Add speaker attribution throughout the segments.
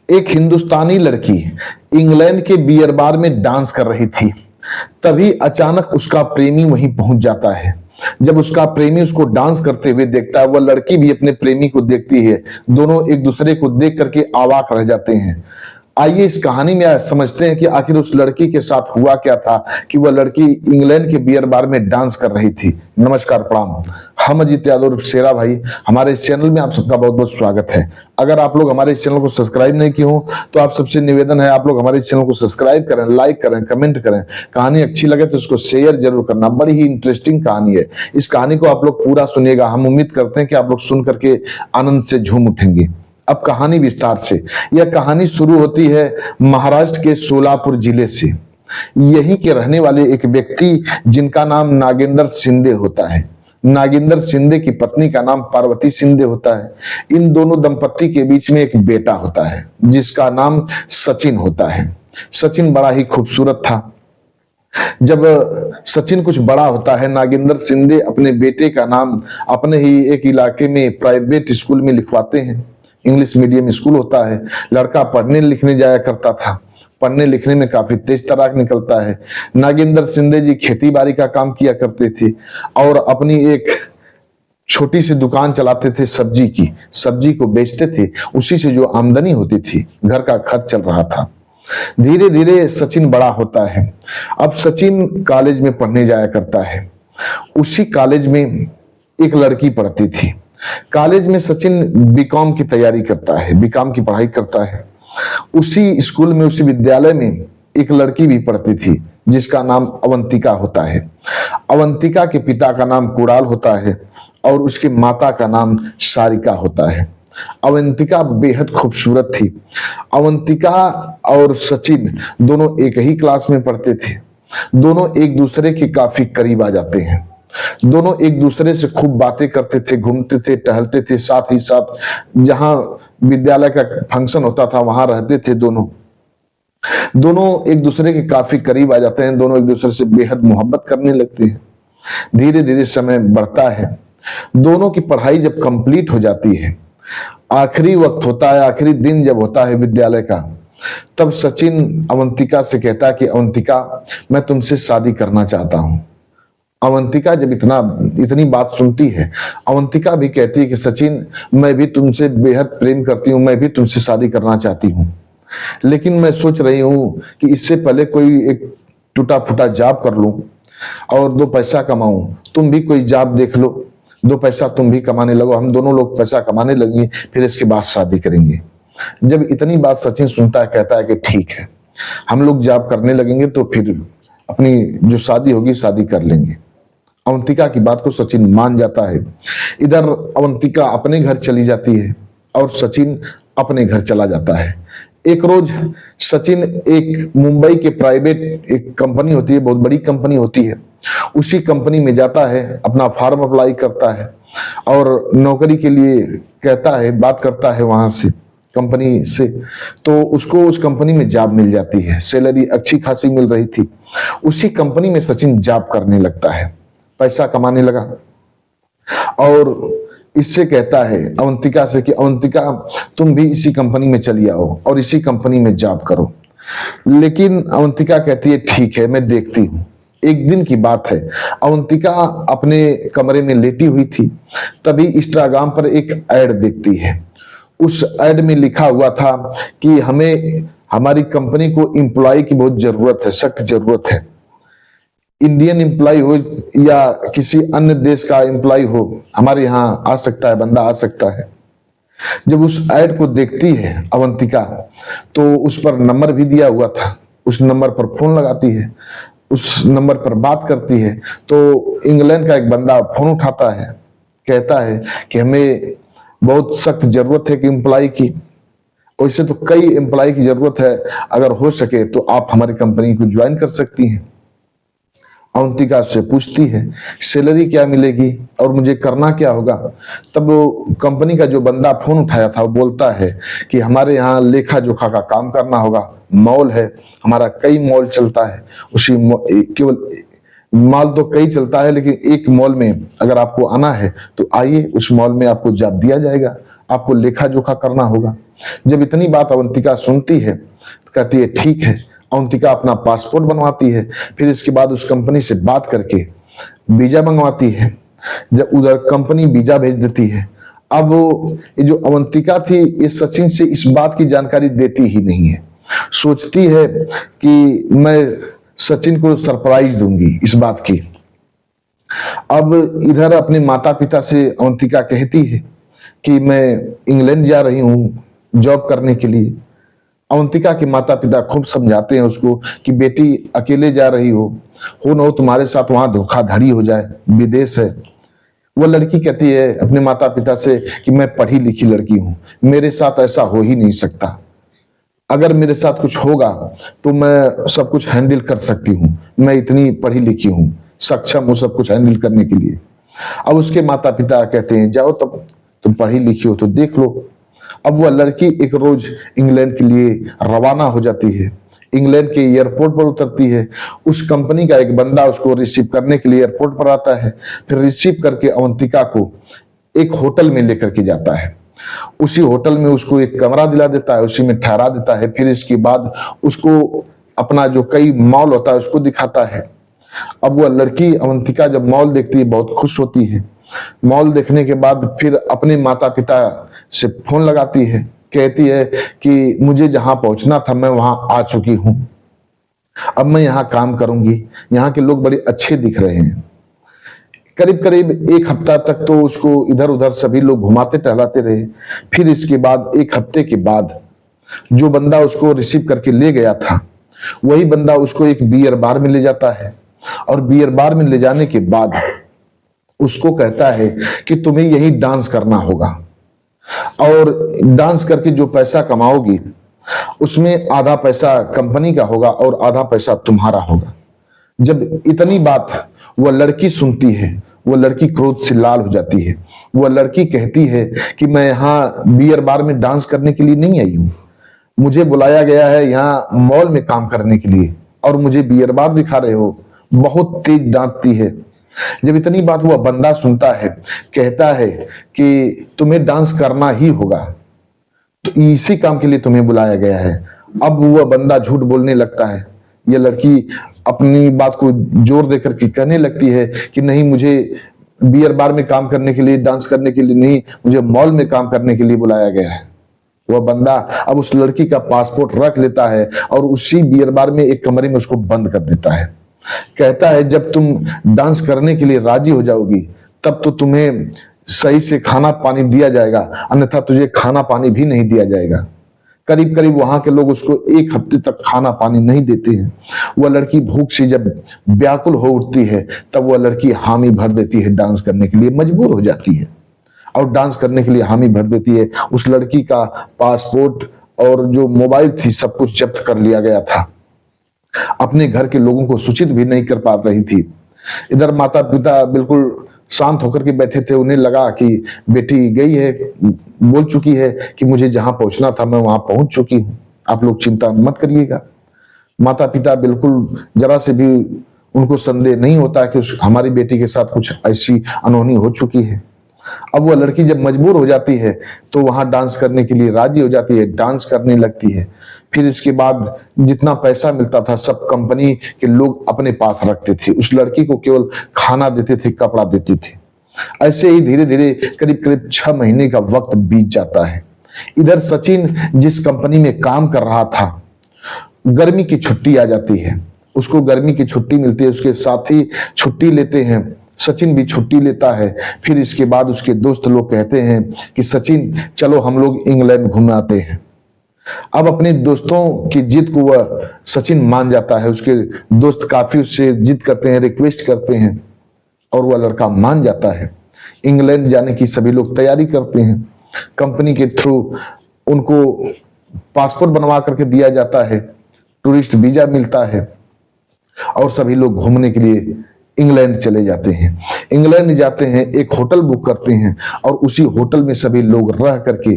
Speaker 1: एक हिंदुस्तानी लड़की इंग्लैंड के बियर बार में डांस कर रही थी। तभी अचानक उसका प्रेमी वहीं पहुंच जाता है। जब उसका प्रेमी उसको डांस करते हुए देखता है, वह लड़की भी अपने प्रेमी को देखती है। दोनों एक दूसरे को देख करके अवाक रह जाते हैं। आइए इस कहानी में समझते हैं कि आखिर उस लड़की के साथ हुआ क्या था कि वह लड़की इंग्लैंड के बियर बार में डांस कर रही थी। नमस्कार, प्रणाम। हम अजीत यादव शेरा भाई, हमारे इस चैनल में आप सबका बहुत बहुत स्वागत है। अगर आप लोग हमारे इस चैनल को सब्सक्राइब नहीं किए हो तो आप सबसे निवेदन है, आप लोग हमारे इस चैनल को सब्सक्राइब करें, लाइक करें, कमेंट करें। कहानी अच्छी लगे तो इसको शेयर जरूर करना। बड़ी ही इंटरेस्टिंग कहानी है। इस कहानी को आप लोग पूरा सुनिएगा। हम उम्मीद करते हैं कि आप लोग सुन करके आनंद से झूम उठेंगे। अब कहानी विस्तार से। यह कहानी शुरू होती है महाराष्ट्र के सोलापुर जिले से। यहीं के रहने वाले एक व्यक्ति जिनका नाम नागेंद्र शिंदे होता है। नागेंद्र शिंदे की पत्नी का नाम पार्वती शिंदे होता है। इन दोनों दंपत्ति के बीच में एक बेटा होता है जिसका नाम सचिन होता है। सचिन बड़ा ही खूबसूरत था। जब सचिन कुछ बड़ा होता है, नागेंद्र शिंदे अपने बेटे का नाम अपने ही एक इलाके में प्राइवेट स्कूल में लिखवाते हैं। इंग्लिश मीडियम स्कूल होता है। लड़का पढ़ने लिखने जाया करता था। पढ़ने लिखने में काफी तेज तराक निकलता है। नागेंद्र शिंदे जी खेती बाड़ी का काम किया करते थे और अपनी एक छोटी सी दुकान चलाते थे सब्जी की। सब्जी को बेचते थे, उसी से जो आमदनी होती थी घर का खर्च चल रहा था। धीरे धीरे सचिन बड़ा होता है। अब सचिन कॉलेज में पढ़ने जाया करता है। उसी कॉलेज में एक लड़की पढ़ती थी। कॉलेज में सचिन बीकॉम की तैयारी करता है, बीकॉम की पढ़ाई करता है। उसी स्कूल में, उसी विद्यालय में एक लड़की भी पढ़ती थी जिसका नाम अवंतिका होता है। अवंतिका के पिता का नाम कुणाल होता है और उसकी माता का नाम सारिका होता है। अवंतिका बेहद खूबसूरत थी। अवंतिका और सचिन दोनों एक ही क्लास में पढ़ते थे। दोनों एक दूसरे के काफी करीब आ जाते हैं। दोनों एक दूसरे से खूब बातें करते थे, घूमते थे, टहलते थे। साथ ही साथ जहां विद्यालय का फंक्शन होता था वहां रहते थे। दोनों एक दूसरे के काफी करीब आ जाते हैं। दोनों एक दूसरे से बेहद मोहब्बत करने लगते हैं। धीरे धीरे समय बढ़ता है। दोनों की पढ़ाई जब कंप्लीट हो जाती है, आखिरी वक्त होता है, आखिरी दिन जब होता है विद्यालय का, तब सचिन अवंतिका से कहता है कि अवंतिका, मैं तुमसे शादी करना चाहता हूं। अवंतिका जब इतनी बात सुनती है, अवंतिका भी कहती है कि सचिन, मैं भी तुमसे बेहद प्रेम करती हूँ, मैं भी तुमसे शादी करना चाहती हूँ, लेकिन मैं सोच रही हूँ कि इससे पहले कोई एक टूटा फूटा जॉब कर लूं और 2 पैसा कमाऊं। तुम भी कोई जॉब देख लो, 2 पैसा तुम भी कमाने लगो, हम दोनों लोग पैसा कमाने लगेंगे, फिर इसके बाद शादी करेंगे। जब इतनी बात सचिन सुनता है, कहता है कि ठीक है, हम लोग जॉब करने लगेंगे तो फिर अपनी जो शादी होगी शादी कर लेंगे। अवंतिका की बात को सचिन मान जाता है। इधर अवंतिका अपने घर चली जाती है और सचिन अपने घर चला जाता है। एक रोज सचिन एक मुंबई के प्राइवेट एक कंपनी होती है, बहुत बड़ी कंपनी होती है, उसी कंपनी में जाता है, अपना फॉर्म अप्लाई करता है और नौकरी के लिए कहता है, बात करता है वहां से, कंपनी से। तो उसको उस कंपनी में जॉब मिल जाती है। सैलरी अच्छी खासी मिल रही थी। उसी कंपनी में सचिन जॉब करने लगता है, पैसा कमाने लगा और इससे कहता है अवंतिका से कि अवंतिका, तुम भी इसी कंपनी में चली आओ और इसी कंपनी में जॉब करो। लेकिन अवंतिका कहती है ठीक है, मैं देखती हूँ। एक दिन की बात है, अवंतिका अपने कमरे में लेटी हुई थी, तभी इंस्टाग्राम पर एक ऐड देखती है। उस ऐड में लिखा हुआ था कि हमें, हमारी कंपनी को एम्प्लॉय की बहुत जरूरत है, सख्त जरूरत है। इंडियन एम्प्लॉय हो या किसी अन्य देश का एम्प्लॉय हो, हमारे यहाँ आ सकता है, बंदा आ सकता है। जब उस ऐड को देखती है अवंतिका, तो उस पर नंबर भी दिया हुआ था। उस नंबर पर फोन लगाती है, उस नंबर पर बात करती है। तो इंग्लैंड का एक बंदा फोन उठाता है, कहता है कि हमें बहुत सख्त जरूरत है कि एम्प्लॉय की, वैसे तो कई एम्प्लॉय की जरूरत है, अगर हो सके तो आप हमारी कंपनी को ज्वाइन कर सकती हैं। अवंतिका से पूछती है सैलरी क्या मिलेगी और मुझे करना क्या होगा। तब वो कंपनी का जो बंदा फोन उठाया था वो बोलता है कि हमारे यहाँ लेखा जोखा का काम करना होगा, मॉल है हमारा, कई मॉल चलता है, उसी केवल मॉल तो कई चलता है, लेकिन एक मॉल में अगर आपको आना है तो आइए, उस मॉल में आपको जॉब दिया जाएगा, आपको लेखा जोखा करना होगा। जब इतनी बात अवंतिका सुनती है तो कहती है ठीक है। अवंतिका अपना पासपोर्ट बनवाती है, फिर इसके बाद उस कंपनी से बात करके वीजा मंगवाती है। जब उधर कंपनी वीजा भेज देती है, अब ये जो अवंतिका थी ये सचिन से इस बात की जानकारी देती ही नहीं है। सोचती है कि मैं सचिन को सरप्राइज दूंगी इस बात की। अब इधर अपने माता पिता से अवंतिका कहती है कि मैं इंग्लैंड जा रही हूं जॉब करने के लिए। अवंतिका के माता पिता खूब समझाते हैं उसको कि बेटी अकेले जा रही हो न हो तुम्हारे साथ वहां धोखाधड़ी हो जाए, विदेश है। वह लड़की कहती है अपने माता पिता से कि मैं पढ़ी लिखी लड़की हूं, मेरे साथ ऐसा हो ही नहीं सकता। अगर मेरे साथ कुछ होगा तो मैं सब कुछ हैंडल कर सकती हूँ, मैं इतनी पढ़ी लिखी हूँ, सक्षम हूँ सब कुछ हैंडल करने के लिए। अब उसके माता पिता कहते हैं जाओ, तब तुम पढ़ी लिखी हो तो देख लो। अब वह लड़की एक रोज इंग्लैंड के लिए रवाना हो जाती है। इंग्लैंड के एयरपोर्ट पर उतरती है। उस कंपनी का एक बंदा उसको रिसीव करने के लिए एयरपोर्ट पर आता है। फिर रिसीव करके अवंतिका को एक होटल में लेकर के जाता है। उसी होटल में उसको एक कमरा दिला देता है, उसी में ठहरा देता है। फिर इसके बाद उसको अपना जो कई मॉल होता है उसको दिखाता है। अब वह लड़की अवंतिका जब मॉल देखती है बहुत खुश होती है। मॉल देखने के बाद फिर अपने माता पिता से फोन लगाती है, कहती है कि मुझे जहां पहुंचना था मैं वहां आ चुकी हूं, अब मैं यहाँ काम करूंगी, यहाँ के लोग बड़े अच्छे दिख रहे हैं। करीब करीब एक हफ्ता तक तो उसको इधर उधर सभी लोग घुमाते टहलाते रहे। फिर इसके बाद एक हफ्ते के बाद जो बंदा उसको रिसीव करके ले गया था वही बंदा उसको एक बियर बार में ले जाता है, और बियर बार में ले जाने के बाद उसको कहता है कि तुम्हें यही डांस करना होगा, और डांस करके जो पैसा कमाओगी उसमें आधा पैसा कंपनी का होगा और आधा पैसा तुम्हारा होगा। जब इतनी बात वह लड़की सुनती है, वह लड़की क्रोध से लाल हो जाती है। वह लड़की कहती है कि मैं यहाँ बियर बार में डांस करने के लिए नहीं आई हूँ, मुझे बुलाया गया है यहाँ मॉल में काम करने के लिए, और मुझे बियर बार दिखा रहे हो। बहुत तेज डांटती है। जब इतनी बात वह बंदा सुनता है, कहता है कि तुम्हें डांस करना ही होगा, तो इसी काम के लिए तुम्हें बुलाया गया है। अब वह बंदा झूठ बोलने लगता है। यह लड़की अपनी बात को जोर देकर के कहने लगती है कि नहीं, मुझे बियर बार में काम करने के लिए, डांस करने के लिए नहीं, मुझे मॉल में काम करने के लिए बुलाया गया है। वह बंदा अब उस लड़की का पासपोर्ट रख लेता है और उसी बियर बार में एक कमरे में उसको बंद कर देता है। कहता है जब तुम डांस करने के लिए राजी हो जाओगी तब तो तुम्हें सही से खाना पानी दिया जाएगा, अन्यथा तुझे खाना पानी भी नहीं दिया जाएगा। करीब करीब वहां के लोग उसको एक हफ्ते तक खाना पानी नहीं देते हैं। वह लड़की भूख से जब व्याकुल हो उठती है तब वह लड़की हामी भर देती है, डांस करने के लिए मजबूर हो जाती है और डांस करने के लिए हामी भर देती है। उस लड़की का पासपोर्ट और जो मोबाइल थी सब कुछ जब्त कर लिया गया था। अपने घर के लोगों को सूचित भी नहीं कर पा रही थी। इधर माता पिता बिल्कुल शांत होकर के बैठे थे। उन्हें लगा कि बेटी गई है, बोल चुकी है कि मुझे जहां पहुंचना था मैं वहां पहुंच चुकी हूं, आप लोग चिंता मत करिएगा। माता पिता बिल्कुल जरा से भी उनको संदेह नहीं होता कि हमारी बेटी के साथ कुछ ऐसी अनहोनी हो चुकी है। अब वह लड़की जब मजबूर हो जाती है तो वहां डांस करने के लिए राजी हो जाती है, डांस करने लगती है। फिर इसके बाद जितना पैसा मिलता था सब कंपनी के लोग अपने पास रखते थे, उस लड़की को केवल खाना देते थे, कपड़ा देते थे। ऐसे ही धीरे धीरे करीब करीब 6 महीने का वक्त बीत जाता है। इधर सचिन जिस कंपनी में काम कर रहा था, गर्मी की छुट्टी आ जाती है, उसको गर्मी की छुट्टी मिलती है, उसके साथी छुट्टी लेते हैं, सचिन भी छुट्टी लेता है। फिर इसके बाद उसके दोस्त लोग कहते हैं कि सचिन चलो हम लोग इंग्लैंड घूम आते हैं। अब अपने दोस्तों की जिद को वह सचिन मान जाता है। उसके दोस्त काफी उससे जिद करते हैं, रिक्वेस्ट करते हैं, और वह लड़का मान जाता है। इंग्लैंड जाने की सभी लोग तैयारी करते हैं। कंपनी के थ्रू उनको पासपोर्ट बनवा करके दिया जाता है, टूरिस्ट वीजा मिलता है, और सभी लोग घूमने के लिए इंग्लैंड चले जाते हैं। इंग्लैंड जाते हैं, एक होटल बुक करते हैं, और उसी होटल में सभी लोग रह करके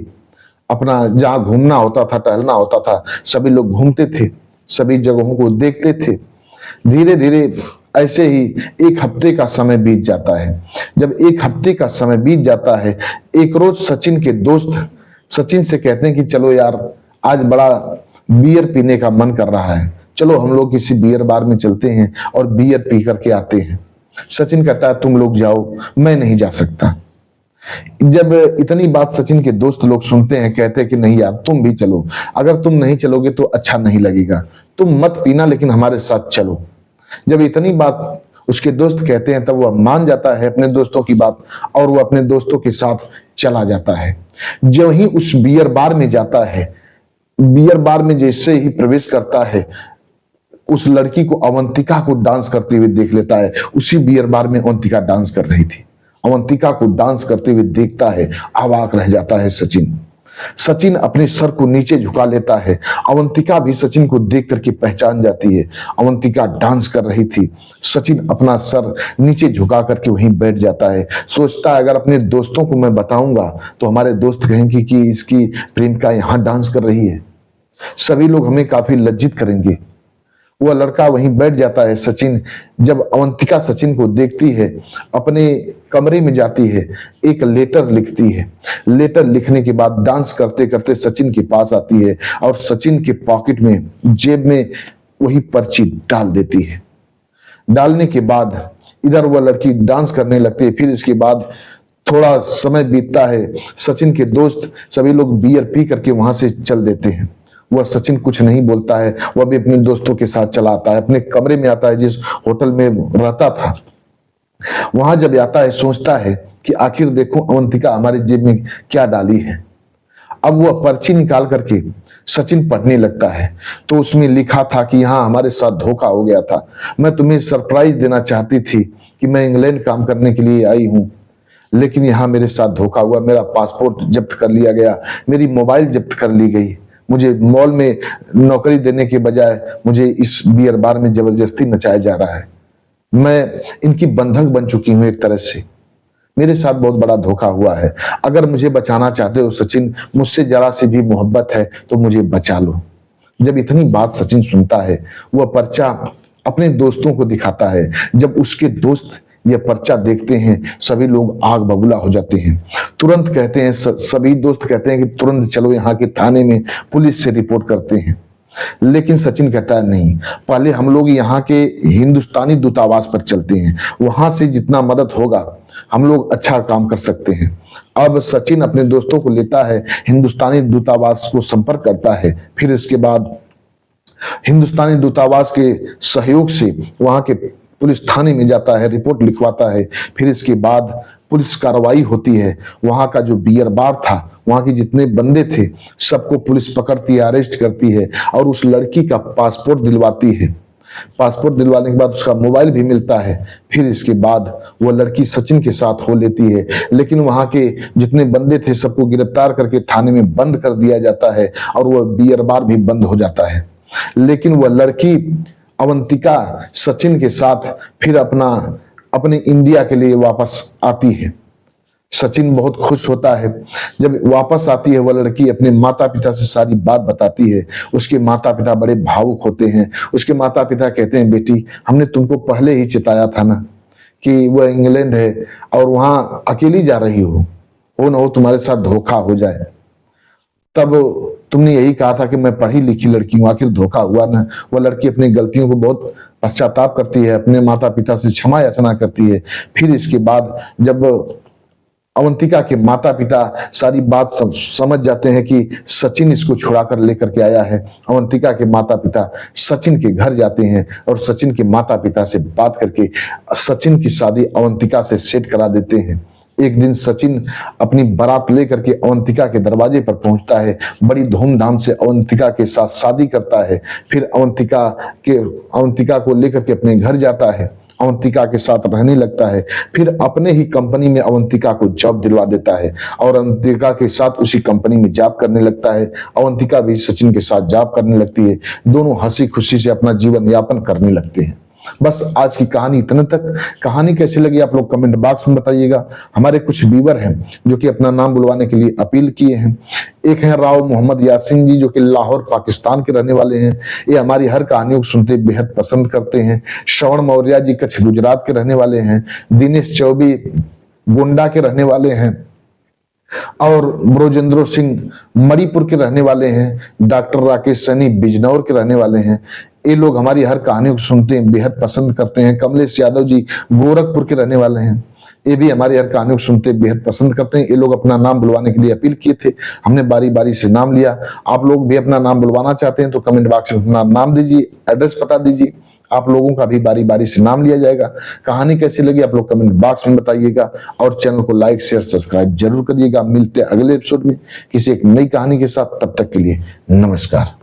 Speaker 1: अपना जहां घूमना होता था, टहलना होता था, सभी लोग घूमते थे, सभी जगहों को देखते थे। धीरे धीरे ऐसे ही एक हफ्ते का समय बीत जाता है। जब एक हफ्ते का समय बीत जाता है, एक रोज सचिन के दोस्त सचिन से कहते हैं कि चलो यार, आज बड़ा बियर पीने का मन कर रहा है, चलो हम लोग किसी बियर बार में चलते हैं और बियर पी करके आते हैं। सचिन कहता है तुम लोग जाओ, मैं नहीं जा सकता। जब इतनी बात सचिन के दोस्त लोग सुनते हैं, कहते हैं कि नहीं यार तुम भी चलो, अगर तुम नहीं चलोगे तो अच्छा नहीं लगेगा, तुम मत पीना लेकिन हमारे साथ चलो। जब इतनी बात उसके दोस्त कहते हैं तब वह मान जाता है अपने दोस्तों की बात और वह अपने दोस्तों के साथ चला जाता है। जो ही उस बियर बार में जाता है, बियर बार में जैसे ही प्रवेश करता है, उस लड़की को, अवंतिका को डांस करते हुए देख लेता है। उसी बियर बार में अवंतिका डांस कर रही थी। अवंतिका को डांस करते हुए देखता है, अवाक रह जाता है सचिन। सचिन अपने सर को नीचे झुका लेता है। अवंतिका भी सचिन को देख करके पहचान जाती है। अवंतिका डांस कर रही थी। सचिन अपना सर नीचे झुका करके वहीं बैठ जाता है। सोचता है अगर अपने दोस्तों को मैं बताऊंगा तो हमारे दोस्त कहेंगे कि इसकी प्रेमिका यहां डांस कर रही है, सभी लोग हमें काफी लज्जित करेंगे। वह लड़का वहीं बैठ जाता है। सचिन, जब अवंतिका सचिन को देखती है, अपने कमरे में जाती है, एक लेटर लिखती है। लेटर लिखने के बाद डांस करते करते सचिन के पास आती है और सचिन के पॉकेट में, जेब में वही पर्ची डाल देती है। डालने के बाद इधर वह लड़की डांस करने लगती है। फिर इसके बाद थोड़ा समय बीतता है। सचिन के दोस्त सभी लोग बियर पी करके वहां से चल देते हैं। वह सचिन कुछ नहीं बोलता है, वह भी अपने दोस्तों के साथ चला आता है। अपने कमरे में आता है जिस होटल में रहता था। वहां जब आता है सोचता है कि आखिर देखो अवंतिका हमारे जेब में क्या डाली है। अब वह पर्ची निकाल करके सचिन पढ़ने लगता है तो उसमें लिखा था कि हाँ, हमारे साथ धोखा हो गया था। मैं तुम्हें सरप्राइज देना चाहती थी कि मैं इंग्लैंड काम करने के लिए आई हूं, लेकिन यहाँ मेरे साथ धोखा हुआ। मेरा पासपोर्ट जब्त कर लिया गया, मेरी मोबाइल जब्त कर ली गई। मुझे मॉल में नौकरी देने के बजाय मुझे इस बियर बार में जबरदस्ती नचाया जा रहा है। मैं इनकी बंधक बन चुकी हूं एक तरह से। मेरे साथ बहुत बड़ा धोखा हुआ है। अगर मुझे बचाना चाहते हो सचिन, मुझसे जरा सी भी मोहब्बत है तो मुझे बचा लो। जब इतनी बात सचिन सुनता है, वह पर्चा अपने दोस्तों को दिखाता है। जब उसके दोस्त यह पर्चा देखते हैं, सभी लोग आग बबूला हो जाते हैं। तुरंत कहते हैं, सभी दोस्त कहते हैं कि तुरंत चलो यहाँ के थाने में, पुलिस से रिपोर्ट करते हैं। लेकिन सचिन कहता है नहीं, पहले हम लोग यहाँ के हिंदुस्तानी दूतावास पर चलते हैं, वहां से जितना मदद होगा हम लोग अच्छा काम कर सकते हैं। अब सचिन अपने दोस्तों को लेता है, हिंदुस्तानी दूतावास को संपर्क करता है। फिर इसके बाद हिंदुस्तानी दूतावास के सहयोग से वहां के पुलिस थाने में जाता है, रिपोर्ट लिखवाता है। फिर इसके बाद पुलिस कार्रवाई होती है। वहां का जो बियर बार था, वहां के जितने बंदे थे, सबको पुलिस पकड़ती है, अरेस्ट करती है और उस लड़की का पासपोर्ट दिलवाती है। पासपोर्ट दिलवाने के बाद उसका मोबाइल भी मिलता है। फिर इसके बाद वह लड़की सचिन के साथ हो लेती है। लेकिन वहां के जितने बंदे थे सबको गिरफ्तार करके थाने में बंद कर दिया जाता है और वह बियर बार भी बंद हो जाता है। लेकिन वह लड़की अवंतिका सचिन के साथ फिर अपने इंडिया के लिए वापस आती है। सचिन बहुत खुश होता है। जब वापस आती है वह लड़की, अपने माता पिता से सारी बात बताती है। उसके माता पिता बड़े भावुक होते हैं। उसके माता पिता कहते हैं, बेटी हमने तुमको पहले ही चिताया था ना कि वह इंग्लैंड है और वहां अकेली जा रही हो ना हो तुम्हारे साथ धोखा हो जाए। तब तुमने यही कहा था कि मैं पढ़ी लिखी लड़की हूं, आखिर धोखा हुआ ना। वह लड़की अपनी गलतियों को बहुत पश्चाताप करती है, अपने माता पिता से क्षमा याचना करती है। फिर इसके बाद जब अवंतिका के माता पिता सारी बात समझ जाते हैं कि सचिन इसको छुड़ा कर लेकर के आया है, अवंतिका के माता पिता सचिन के घर जाते हैं और सचिन के माता पिता से बात करके सचिन की शादी अवंतिका से सेट करा देते हैं। एक दिन सचिन अपनी बारात लेकर के अवंतिका के दरवाजे पर पहुंचता है, बड़ी धूमधाम से अवंतिका के साथ शादी करता है। फिर अवंतिका को लेकर के अपने घर जाता है, अवंतिका के साथ रहने लगता है। फिर अपने ही कंपनी में अवंतिका को जॉब दिलवा देता है और अवंतिका के साथ उसी कंपनी में जॉब करने लगता है। अवंतिका भी सचिन के साथ जॉब करने लगती है। दोनों हंसी खुशी से अपना जीवन यापन करने लगते हैं। बस आज की कहानी इतने तक। कहानी कैसी लगी आप लोग कमेंट बॉक्स में बताइएगा। हमारे कुछ व्यूअर हैं जो कि अपना नाम बुलवाने के लिए अपील किए हैं। एक है राव मोहम्मद यासीन जी जो कि लाहौर पाकिस्तान के रहने वाले हैं। ये हमारी हर कहानियों को सुनते बेहद पसंद करते हैं। श्रवण मौर्य जी कच्छ गुजरात के रहने वाले हैं। दिनेश चौबे गोंडा के रहने वाले हैं। और ब्रोजेंद्रो सिंह मणिपुर के रहने वाले हैं, डॉक्टर राकेश सैनी बिजनौर के रहने वाले हैं। ये लोग हमारी हर कहानियों को सुनते हैं, बेहद पसंद करते हैं। कमलेश यादव जी गोरखपुर के रहने वाले हैं, ये भी हमारी हर कहानियों को सुनते बेहद पसंद करते हैं। ये लोग अपना नाम बुलवाने के लिए अपील किए थे, हमने बारी बारी से नाम लिया। आप लोग भी अपना नाम बुलवाना चाहते हैं तो कमेंट बॉक्स में अपना नाम दीजिए, एड्रेस बता दीजिए, आप लोगों का भी बारी बारी से नाम लिया जाएगा। कहानी कैसी लगी आप लोग कमेंट बॉक्स में बताइएगा और चैनल को लाइक शेयर सब्सक्राइब जरूर करिएगा। मिलते हैं अगले एपिसोड में किसी एक नई कहानी के साथ, तब तक के लिए नमस्कार।